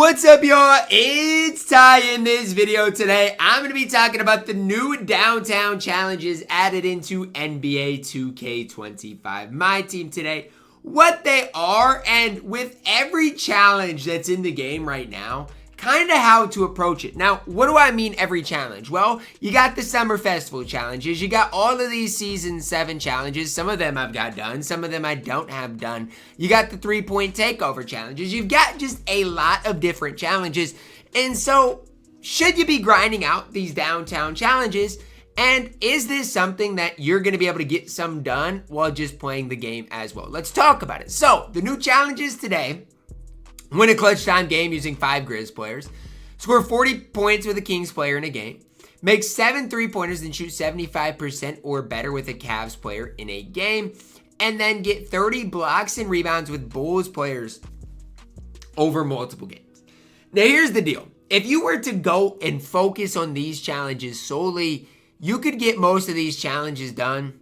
What's up, y'all? It's Ty. In this video today, I'm going to be talking about the new downtown challenges added into NBA 2K25 MyTEAM today, what they are, and with every challenge that's in the game right now, kind of how to approach it. Now, what do I mean every challenge? Well, you got the Summer Festival challenges. You got all of these Season 7 challenges. Some of them I've got done. Some of them I don't have done. You got the 3-point takeover challenges. You've got just a lot of different challenges. And so, should you be grinding out these downtown challenges? And is this something that you're going to be able to get some done while just playing the game as well? Let's talk about it. So, the new challenges today: win a clutch time game using 5 Grizz players. Score 40 points with a Kings player in a game. Make 7 3-pointers and shoot 75% or better with a Cavs player in a game. And then get 30 blocks and rebounds with Bulls players over multiple games. Now, here's the deal. If you were to go and focus on these challenges solely, you could get most of these challenges done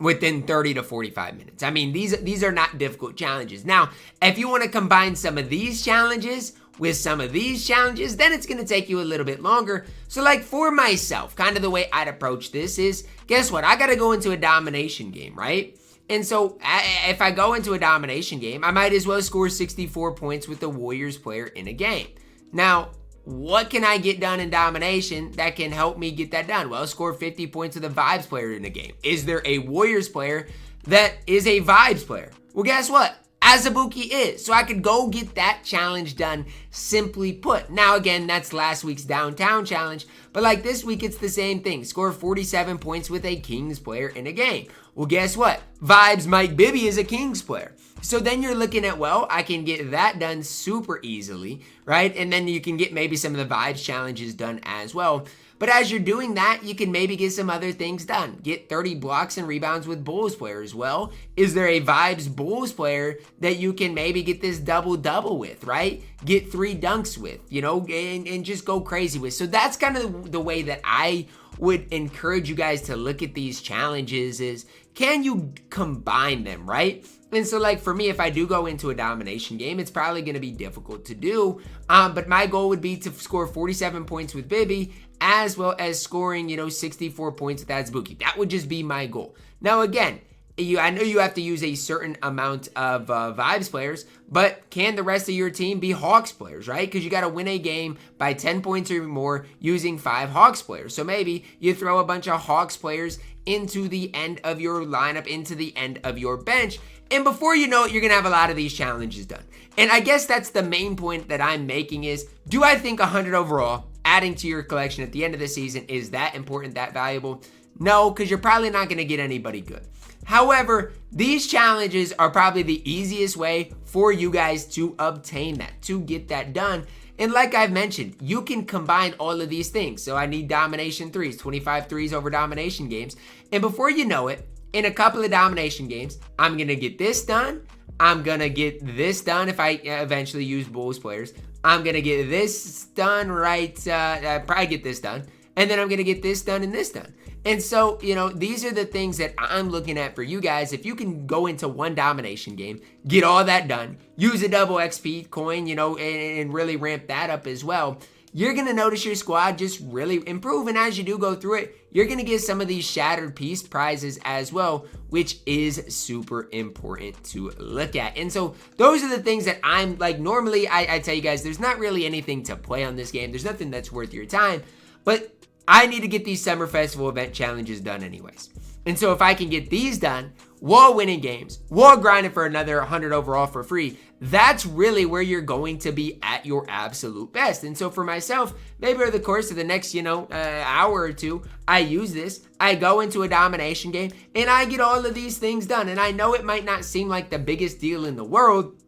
within 30 to 45 minutes. I mean, these are not difficult challenges. Now, if you want to combine some of these challenges with some of these challenges, then it's going to take you a little bit longer. So like for myself, kind of the way I'd approach this is, guess what? I got to go into a domination game, right? And so if I go into a domination game, I might as well score 64 points with the Warriors player in a game. Now, what can I get done in domination that can help me get that done? Well, score 50 points with a Vibes player in a game. Is there a Warriors player that is a Vibes player? Well, guess what? Azubuike is. So I could go get that challenge done, simply put. Now, again, that's last week's downtown challenge. But like this week, it's the same thing. Score 47 points with a Kings player in a game. Well, guess what? Vibes Mike Bibby is a Kings player. So then you're looking at, well, I can get that done super easily, right? And then you can get maybe some of the Vibes challenges done as well. But as you're doing that, you can maybe get some other things done. Get 30 blocks and rebounds with Bulls players. Well, is there a Vibes Bulls player that you can maybe get this double-double with, right? Get 3 dunks with, you know, and just go crazy with. So that's kind of the way that I would encourage you guys to look at these challenges is, can you combine them, right? And so like for me, if I do go into a domination game, it's probably going to be difficult to do. But my goal would be to score 47 points with Bibby, as well as scoring, 64 points with Azubuike. That would just be my goal. Now again, I know you have to use a certain amount of Vibes players, but can the rest of your team be Hawks players, right? Because you got to win a game by 10 points or more using 5 Hawks players. So maybe you throw a bunch of Hawks players into the end of your lineup, into the end of your bench, and before you know it, you're going to have a lot of these challenges done. And I guess that's the main point that I'm making is, do I think 100 overall, adding to your collection at the end of the season, is that important, that valuable? No, because you're probably not going to get anybody good. However, these challenges are probably the easiest way for you guys to obtain that, to get that done. And like I've mentioned, you can combine all of these things. So I need domination threes, 25 threes over domination games. And before you know it, in a couple of domination games, I'm going to get this done. I'm going to get this done if I eventually use Bulls players. I'm going to get this done I probably get this done. And then I'm going to get this done and this done. And so, these are the things that I'm looking at for you guys. If you can go into one domination game, get all that done, use a double XP coin, and really ramp that up as well, you're going to notice your squad just really improve. And as you do go through it, you're going to get some of these shattered piece prizes as well, which is super important to look at. And so those are the things that I'm like, normally I tell you guys, there's not really anything to play on this game. There's nothing that's worth your time, but I need to get these Summer Festival event challenges done anyways. And so if I can get these done while winning games, while grinding for another 100 overall for free, that's really where you're going to be at your absolute best. And so for myself, maybe over the course of the next, hour or two, I use this, I go into a domination game, and I get all of these things done. And I know it might not seem like the biggest deal in the world,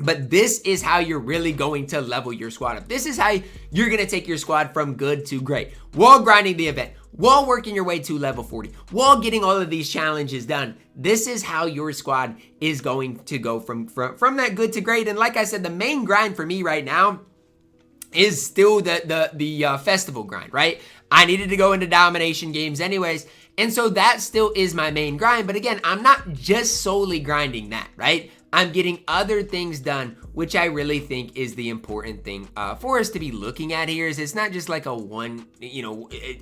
but this is how you're really going to level your squad up. This is how you're going to take your squad from good to great while grinding the event, while working your way to level 40, while getting all of these challenges done. This is how your squad is going to go from that good to great. And like I said, the main grind for me right now is still the festival grind, right? I needed to go into domination games anyways. And so that still is my main grind. But again, I'm not just solely grinding that, right? I'm getting other things done, which I really think is the important thing for us to be looking at here. Is it's not just like a one,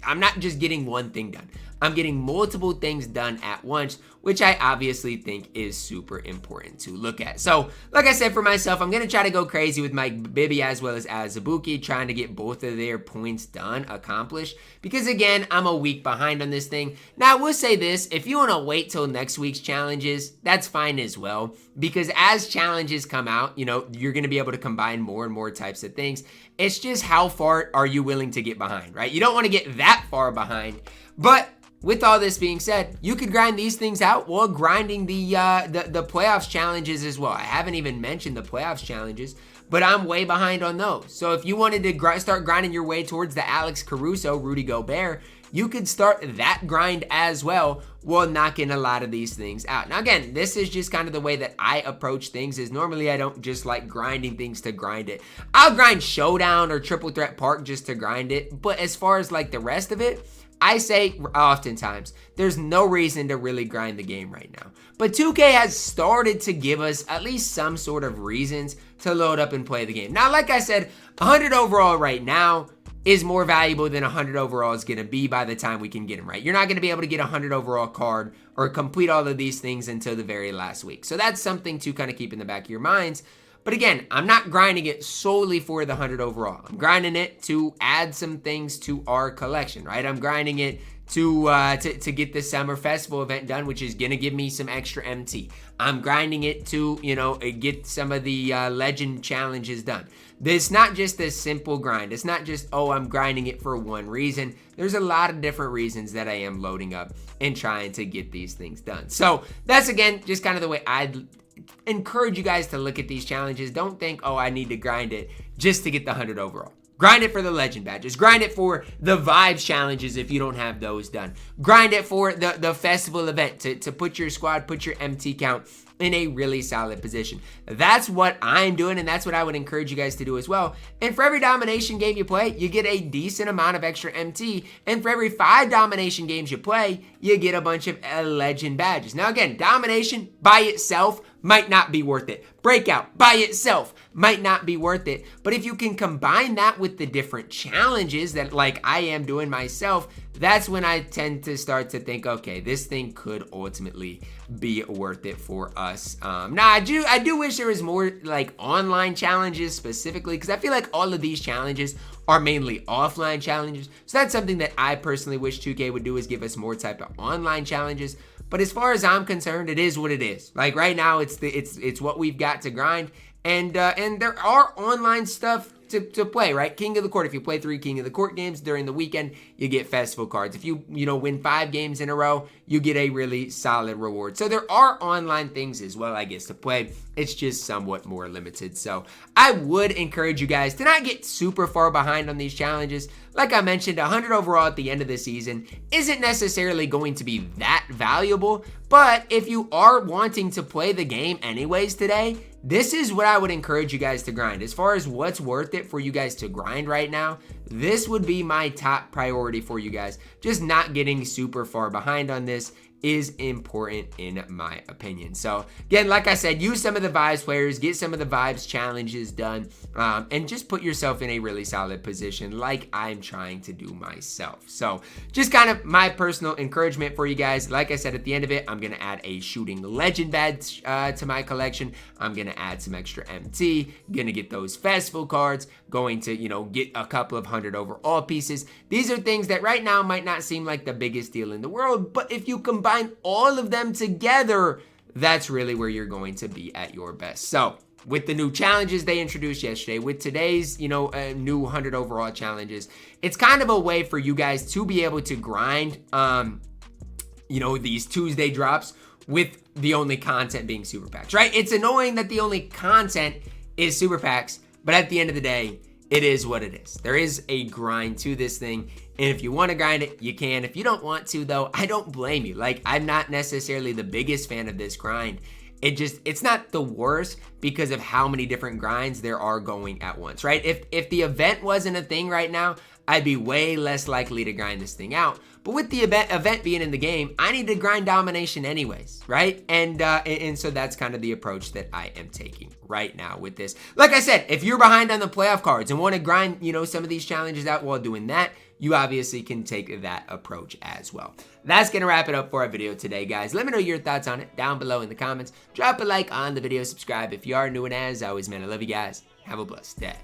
I'm not just getting one thing done. I'm getting multiple things done at once, which I obviously think is super important to look at. So, like I said, for myself, I'm going to try to go crazy with my Bibi as well as Azubuki, trying to get both of their points done, accomplished, because again, I'm a week behind on this thing. Now, I will say this, if you want to wait till next week's challenges, that's fine as well, because as challenges come out, you're going to be able to combine more and more types of things. It's just how far are you willing to get behind, right? You don't want to get that far behind, but with all this being said, you could grind these things out while grinding the playoffs challenges as well. I haven't even mentioned the playoffs challenges, but I'm way behind on those. So if you wanted to start grinding your way towards the Alex Caruso, Rudy Gobert, you could start that grind as well while knocking a lot of these things out. Now again, this is just kind of the way that I approach things. Is normally I don't just like grinding things to grind it. I'll grind Showdown or Triple Threat Park just to grind it, but as far as like the rest of it, I say oftentimes, there's no reason to really grind the game right now. But 2K has started to give us at least some sort of reasons to load up and play the game. Now, like I said, 100 overall right now is more valuable than 100 overall is going to be by the time we can get them, right? You're not going to be able to get a 100 overall card or complete all of these things until the very last week. So that's something to kind of keep in the back of your minds. But again, I'm not grinding it solely for the 100 overall. I'm grinding it to add some things to our collection, right? I'm grinding it to get the summer festival event done, which is gonna give me some extra MT. I'm grinding it to, get some of the legend challenges done. It's not just a simple grind. It's not just, I'm grinding it for one reason. There's a lot of different reasons that I am loading up and trying to get these things done. So that's, again, just kind of the way I'd encourage you guys to look at these challenges. Don't think, I need to grind it just to get the 100 overall. Grind it for the legend badges. Grind it for the vibes challenges if you don't have those done. Grind it for the festival event to put your squad, put your MT count in a really solid position. That's what I'm doing, and that's what I would encourage you guys to do as well. And for every domination game you play, you get a decent amount of extra MT. And for every 5 domination games you play, you get a bunch of legend badges. Now again, domination by itself might not be worth it. Breakout by itself might not be worth it. But if you can combine that with the different challenges that like I am doing myself, that's when I tend to start to think, okay, this thing could ultimately be worth it for us. Now, I do wish there was more like online challenges specifically, because I feel like all of these challenges are mainly offline challenges. So that's something that I personally wish 2K would do, is give us more type of online challenges. But as far as I'm concerned, it is what it is. Like right now, it's what we've got to grind, and there are online stuff to play, right? King of the Court. If you play 3 King of the Court games during the weekend, you get festival cards. If you win 5 games in a row, you get a really solid reward. So there are online things as well, I guess, to play. It's just somewhat more limited. So I would encourage you guys to not get super far behind on these challenges. Like I mentioned, 100 overall at the end of the season isn't necessarily going to be that valuable, but if you are wanting to play the game anyways today, this is what I would encourage you guys to grind. As far as what's worth it for you guys to grind right now, this would be my top priority for you guys. Just not getting super far behind on this is important in my opinion. So again, like I said, use some of the vibes players, get some of the vibes challenges done, and just put yourself in a really solid position like I'm trying to do myself. So just kind of my personal encouragement for you guys. Like I said, at the end of it, I'm going to add a shooting legend badge to my collection. I'm going to add some extra MT, going to get those festival cards, going to, get a couple of 100 overall pieces. These are things that right now might not seem like the biggest deal in the world, but if you combine all of them together, that's really where you're going to be at your best. So with the new challenges they introduced yesterday, with today's, new 100 overall challenges, it's kind of a way for you guys to be able to grind, these Tuesday drops with the only content being super packs, right? It's annoying that the only content is super packs, but at the end of the day, it is what it is. There is a grind to this thing, and if you want to grind it, you can. If you don't want to, though, I don't blame you. Like, I'm not necessarily the biggest fan of this grind, it's not the worst because of how many different grinds there are going at once, right? If the event wasn't a thing right now, I'd be way less likely to grind this thing out. But with the event being in the game, I need to grind domination anyways, right? And so that's kind of the approach that I am taking right now with this. Like I said, if you're behind on the playoff cards and want to grind, some of these challenges out while doing that, you obviously can take that approach as well. That's going to wrap it up for our video today, guys. Let me know your thoughts on it down below in the comments. Drop a like on the video, subscribe if you are new, and as always, man, I love you guys. Have a blessed day.